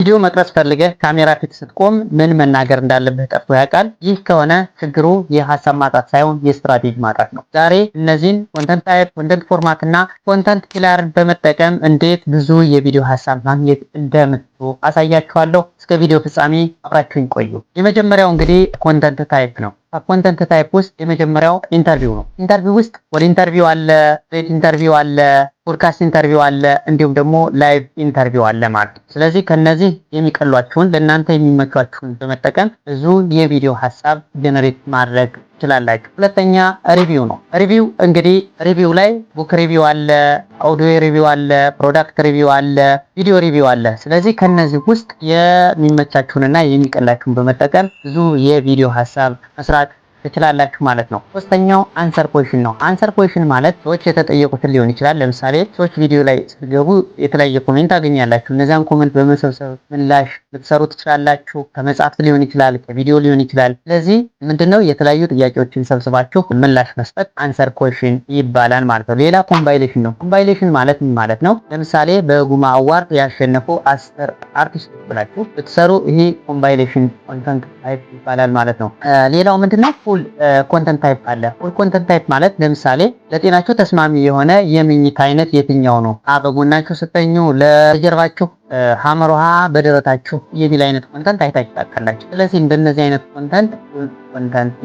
ቪዲዮ መቅረጽ ፈልገህ ካሜራ ፊት ስትቆም ምን መናገር እንዳለብህ ጠፍቶ ያውቃል? ይህ ከሆነ ችግሩ የሐሳብ ማጣት ሳይሆን የስትራቴጂ ማጣት ነው። ዛሬ እነዚህን ኮንተንት ታይፕ፣ ኮንተንት ፎርማት እና ኮንተንት ፒላርን በመጠቀም እንዴት ብዙ የቪዲዮ ሐሳብ ማግኘት እንደምትችሉ አሳያችኋለሁ። እስከ ቪዲዮ ፍጻሜ አብራችሁኝ ቆዩ። የመጀመሪያው እንግዲህ ኮንተንት ታይፕ ነው። ኮንተንት ታይፕ ውስጥ የመጀመሪያው ኢንተርቪው ነው። ኢንተርቪው ውስጥ ወደ ኢንተርቪው አለ፣ ሬት ኢንተርቪው አለ፣ ፖድካስት ኢንተርቪው አለ፣ እንዲሁም ደግሞ ላይቭ ኢንተርቪው አለ ማለት ነው። ስለዚህ ከነዚህ የሚቀሏችሁን ለእናንተ የሚመቿችሁን በመጠቀም ብዙ የቪዲዮ ሐሳብ ጀነሬት ማድረግ ትችላላችሁ። ሁለተኛ ሪቪው ነው። ሪቪው እንግዲህ ሪቪው ላይ ቡክ ሪቪው አለ፣ አውዲዮ ሪቪው አለ፣ ፕሮዳክት ሪቪው አለ፣ ቪዲዮ ሪቪው አለ። ስለዚህ ከነዚህ ውስጥ የሚመቻችሁንና የሚቀላችሁን በመጠቀም ብዙ የቪዲዮ ሐሳብ መስራት ትችላላችሁ ማለት ነው። ሶስተኛው አንሰር ኩዌሽን ነው። አንሰር ኩዌሽን ማለት ሰዎች የተጠየቁትን ሊሆን ይችላል። ለምሳሌ ሰዎች ቪዲዮ ላይ ስትገቡ የተለያየ ኮሜንት ታገኛላችሁ። እነዚያን ኮሜንት በመሰብሰብ ምላሽ ልትሰሩ ትችላላችሁ። ከመጻሕፍት ሊሆን ይችላል፣ ከቪዲዮ ሊሆን ይችላል። ስለዚህ ምንድነው የተለያዩ ጥያቄዎችን ሰብስባችሁ ምላሽ መስጠት አንሰር ኩዌሽን ይባላል ማለት ነው። ሌላ ኮምባይሌሽን ነው። ኮምባይሌሽን ማለት ምን ማለት ነው? ለምሳሌ በጉማ አዋርድ ያሸነፉ 10 አርቲስቶች ብላችሁ ብትሰሩ ይሄ ኮምባይሌሽን ኮንተንት ታይፕ ይባላል ማለት ነው። ሌላው ምንድነው? ፉል ኮንተንት ታይፕ አለ። ፉል ኮንተንት ታይፕ ማለት ለምሳሌ ለጤናችሁ ተስማሚ የሆነ የምኝታ አይነት የትኛው ነው? በጎናችሁ ስተኙ፣ ለጀርባችሁ ሐመር ውሃ በደረታችሁ የሚል አይነት ኮንተንት አይታችሁ ታውቃላችሁ። ስለዚህ እንደነዚህ አይነት ኮንተንት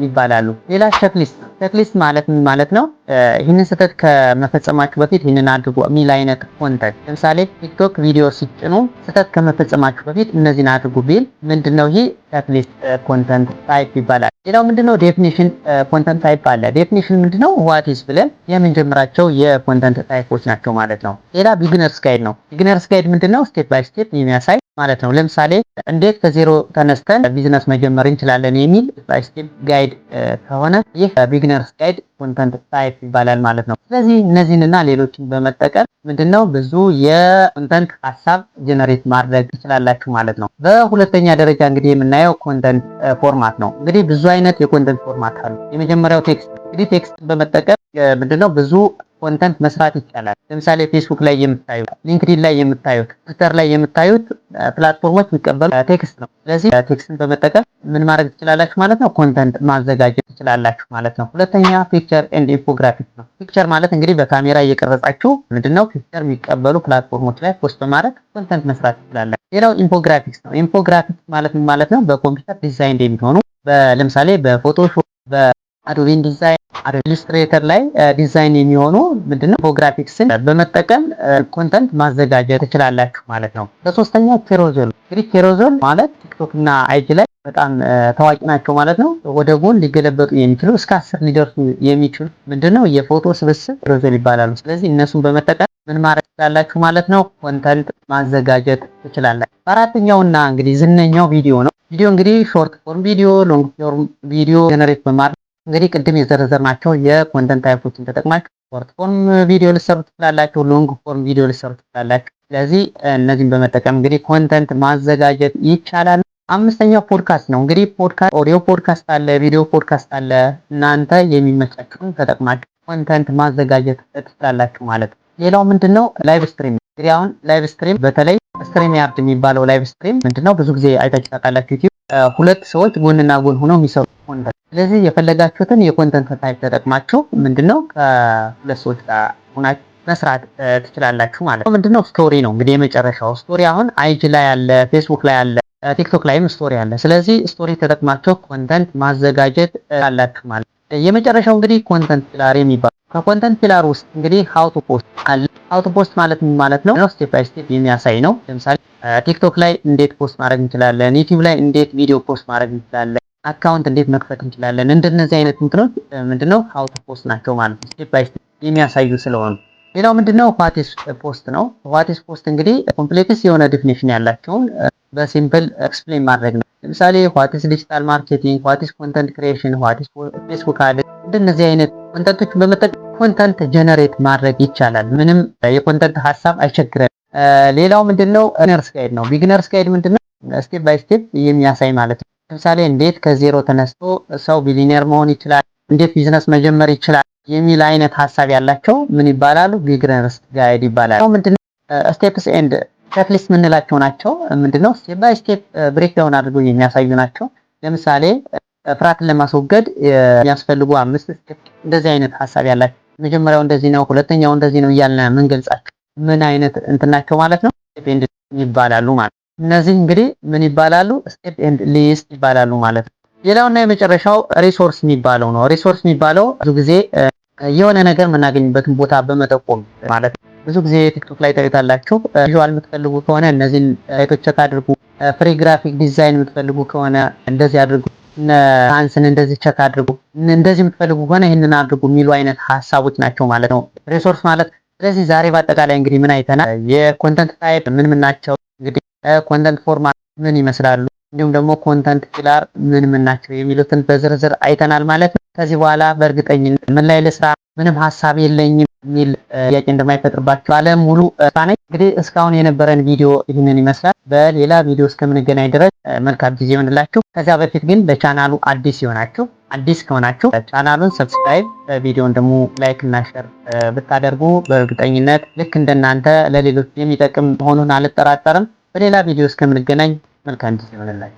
ይባላሉ። ሌላ ቼክሊስት ነው። ቼክሊስት ማለት ምን ማለት ነው? ይህንን ስህተት ከመፈጸማችሁ በፊት ይህንን አድርጉ የሚል አይነት ኮንተንት። ለምሳሌ ቲክቶክ ቪዲዮ ሲጭኑ ስህተት ከመፈጸማችሁ በፊት እነዚህን አድርጉ ቢል ምንድነው? ይህ ቼክሊስት ኮንተንት ታይፕ ይባላል። ሌላው ምንድነው? ዴፊኒሽን ኮንተንት ታይፕ አለ። ዴፊኒሽን ምንድነው? ዋት ኢዝ ብለን የምንጀምራቸው የኮንተንት ታይፖች ናቸው ማለት ነው። ሌላ ቢግነርስ ጋይድ ነው። ቢግነርስ ጋይድ ምንድነው? ስቴፕ ባይ ስቴፕ የሚያሳይ ማለት ነው። ለምሳሌ እንዴት ከዜሮ ተነስተን ቢዝነስ መጀመር እንችላለን የሚል ባይ ስቴፕ ጋይድ ከሆነ ይህ ቢግነርስ ጋይድ ኮንተንት ታይፕ ይባላል ማለት ነው። ስለዚህ እነዚህንና ሌሎችን በመጠቀም ምንድነው ብዙ የኮንተንት ሐሳብ ጀነሬት ማድረግ ትችላላችሁ ማለት ነው። በሁለተኛ ደረጃ እንግዲህ የምናየው ኮንተንት ፎርማት ነው። እንግዲህ ብዙ አይነት የኮንተንት ፎርማት አሉ። የመጀመሪያው ቴክስት። እንግዲህ ቴክስት በመጠቀም ምንድነው ብዙ ኮንተንት መስራት ይቻላል። ለምሳሌ ፌስቡክ ላይ የምታዩት፣ ሊንክዲን ላይ የምታዩት፣ ትዊተር ላይ የምታዩት ፕላትፎርሞች የሚቀበሉ ቴክስት ነው። ስለዚህ ቴክስትን በመጠቀም ምን ማድረግ ትችላላችሁ ማለት ነው? ኮንተንት ማዘጋጀት ትችላላችሁ ማለት ነው። ሁለተኛ ፒክቸር ኤንድ ኢንፎግራፊክስ ነው። ፒክቸር ማለት እንግዲህ በካሜራ እየቀረጻችሁ ምንድነው ፒክቸር የሚቀበሉ ፕላትፎርሞች ላይ ፖስት በማድረግ ኮንተንት መስራት ትችላላችሁ። ሌላው ኢንፎግራፊክስ ነው። ኢንፎግራፊክስ ማለት ምን ማለት ነው? በኮምፒውተር ዲዛይን የሚሆኑ ለምሳሌ በፎቶሾፕ፣ በአዶቤ ዲዛይን፣ ኢሉስትሬተር ላይ ዲዛይን የሚሆኑ ምንድነው ኢንፎግራፊክስን በመጠቀም ኮንተንት ማዘጋጀት ትችላላችሁ ማለት ነው። በሶስተኛ ኬሮዞል። እንግዲህ ኬሮዞል ማለት ቲክቶክ እና አይጂ ላይ በጣም ታዋቂ ናቸው ማለት ነው። ወደ ጎን ሊገለበጡ የሚችሉ እስከ 10 ሊደርሱ የሚችሉ ምንድነው የፎቶ ስብስብ ኬሮዞል ይባላሉ። ስለዚህ እነሱን በመጠቀም ምን ማድረግ ትችላላችሁ ማለት ነው? ኮንተንት ማዘጋጀት ትችላላችሁ። አራተኛውና እንግዲህ ዝነኛው ቪዲዮ ነው። ቪዲዮ እንግዲህ ሾርት ፎርም ቪዲዮ፣ ሎንግ ፎርም ቪዲዮ ጀነሬት በማድረግ እንግዲህ ቅድም የዘረዘርናቸው የኮንተንት ታይፖችን ተጠቅማችሁ ሾርት ፎርም ቪዲዮ ልትሰሩ ትችላላችሁ፣ ሎንግ ፎርም ቪዲዮ ልትሰሩ ትችላላችሁ። ስለዚህ እነዚህን በመጠቀም እንግዲህ ኮንተንት ማዘጋጀት ይቻላል። አምስተኛው ፖድካስት ነው። እንግዲህ ፖድካስት ኦዲዮ ፖድካስት አለ፣ ቪዲዮ ፖድካስት አለ። እናንተ የሚመቻችሁን ተጠቅማችሁ ኮንተንት ማዘጋጀት ትችላላችሁ ማለት ነው። ሌላው ምንድነው? ላይቭ ስትሪም። እንግዲህ አሁን ላይቭ ስትሪም በተለይ ስትሪም ያርድ የሚባለው ላይቭ ስትሪም ምንድነው? ብዙ ጊዜ አይታችሁ ታውቃላችሁ። ዩቲዩብ ሁለት ሰዎች ጎንና ጎን ሆነው የሚሰሩ ኮንተንት። ስለዚህ የፈለጋችሁትን የኮንተንት ታይፕ ተጠቅማችሁ ምንድነው ከሁለት ሰዎች ጋር ሆናችሁ መስራት ትችላላችሁ ማለት ነው። ምንድነው? ስቶሪ ነው። እንግዲህ የመጨረሻው ስቶሪ አሁን አይጂ ላይ አለ፣ ፌስቡክ ላይ አለ፣ ቲክቶክ ላይም ስቶሪ አለ። ስለዚህ ስቶሪ ተጠቅማችሁ ኮንተንት ማዘጋጀት አላችሁ ማለት ነው። የመጨረሻው እንግዲህ ኮንተንት ፒላር የሚባለው ከኮንተንት ፒላር ውስጥ እንግዲህ ሃው ቱ ፖስት አለ። ሃው ቱ ፖስት ማለት ምን ማለት ነው? ስቴፕ ባይ ስቴፕ የሚያሳይ ነው። ለምሳሌ ቲክቶክ ላይ እንዴት ፖስት ማድረግ እንችላለን፣ ዩቲዩብ ላይ እንዴት ቪዲዮ ፖስት ማድረግ እንችላለን፣ አካውንት እንዴት መክፈት እንችላለን። እንደነዚህ አይነት እንትኖች ምንድነው ሃው ቱ ፖስት ናቸው ማለት ነው። ስቴፕ ባይ ስቴፕ የሚያሳዩ ስለሆኑ ሌላው ምንድነው? ዋት ኢዝ ፖስት ነው። ዋት ኢዝ ፖስት እንግዲህ ኮምፕሌክስ የሆነ ዲፊኒሽን ያላቸውን በሲምፕል ኤክስፕሌን ማድረግ ነው። ለምሳሌ ዋት ኢዝ ዲጂታል ማርኬቲንግ፣ ዋት ኢዝ ኮንተንት ክሪኤሽን፣ ዋት ኢዝ ፌስቡክ አድ። እንደነዚህ አይነት ኮንተንቶችን በመጠቀም ኮንተንት ጀነሬት ማድረግ ይቻላል። ምንም የኮንተንት ሐሳብ አይቸግረን። ሌላው ምንድነው? ቢግነርስ ጋይድ ነው። ቢግነርስ ጋይድ ምንድነው? ስቴፕ ባይ ስቴፕ የሚያሳይ ማለት ነው። ለምሳሌ እንዴት ከዜሮ ተነስቶ ሰው ቢሊነር መሆን ይችላል፣ እንዴት ቢዝነስ መጀመር ይችላል የሚል አይነት ሐሳብ ያላቸው ምን ይባላሉ? ቢግነርስ ጋይድ ይባላል። ምንድነው? ስቴፕስ ኤንድ ቼክሊስት የምንላቸው ናቸው። ምንድነው ስቴፕ ባይ ስቴፕ ብሬክ ዳውን አድርገው የሚያሳዩ ናቸው። ለምሳሌ ፍርሃትን ለማስወገድ የሚያስፈልጉ 5 ስቴፕ እንደዚህ አይነት ሐሳብ ያላቸው መጀመሪያው እንደዚህ ነው፣ ሁለተኛው እንደዚህ ነው እያልን የምንገልጻቸው ምን አይነት እንትናቸው ማለት ነው ስቴፕ ኤንድ ይባላሉ ማለት ነው። እነዚህ እንግዲህ ምን ይባላሉ? ስቴፕ ኤንድ ሊስት ይባላሉ ማለት ነው። ሌላውና የመጨረሻው ሪሶርስ የሚባለው ነው። ሪሶርስ የሚባለው ብዙ ጊዜ የሆነ ነገር የምናገኝበትን ቦታ በመጠቆም ማለት ነው። ብዙ ጊዜ ቲክቶክ ላይ ታዩታላችሁ። ቪዥዋል የምትፈልጉ ከሆነ እነዚህን ሳይቶች ቼክ አድርጉ። ፍሪ ግራፊክ ዲዛይን የምትፈልጉ ከሆነ እንደዚህ አድርጉ። አንስን እንደዚህ ቼክ አድርጉ። እንደዚህ የምትፈልጉ ከሆነ ይህንን አድርጉ የሚሉ አይነት ሀሳቦች ናቸው ማለት ነው ሪሶርስ ማለት። ስለዚህ ዛሬ በአጠቃላይ እንግዲህ ምን አይተናል? የኮንተንት ታይፕ ምን ናቸው፣ እንግዲህ ኮንተንት ፎርማት ምን ይመስላሉ፣ እንዲሁም ደግሞ ኮንተንት ፒላር ምን ናቸው የሚሉትን በዝርዝር አይተናል ማለት ነው። ከዚህ በኋላ በእርግጠኝነት ምን ላይ ልስራ ምንም ሀሳብ የለኝም የሚል ጥያቄ እንደማይፈጥርባችሁ ዓለም ሙሉ ነኝ። እንግዲህ እስካሁን የነበረን ቪዲዮ ይህንን ይመስላል። በሌላ ቪዲዮ እስከምንገናኝ ድረስ መልካም ጊዜ ይሆንላችሁ። ከዚያ በፊት ግን ለቻናሉ አዲስ ከሆናችሁ ቻናሉን ሰብስክራይብ፣ ቪዲዮን ደግሞ ላይክ እና ሼር ብታደርጉ በእርግጠኝነት ልክ እንደናንተ ለሌሎች የሚጠቅም መሆኑን አልጠራጠርም። በሌላ ቪዲዮ እስከምንገናኝ መልካም ጊዜ ይሆንላችሁ።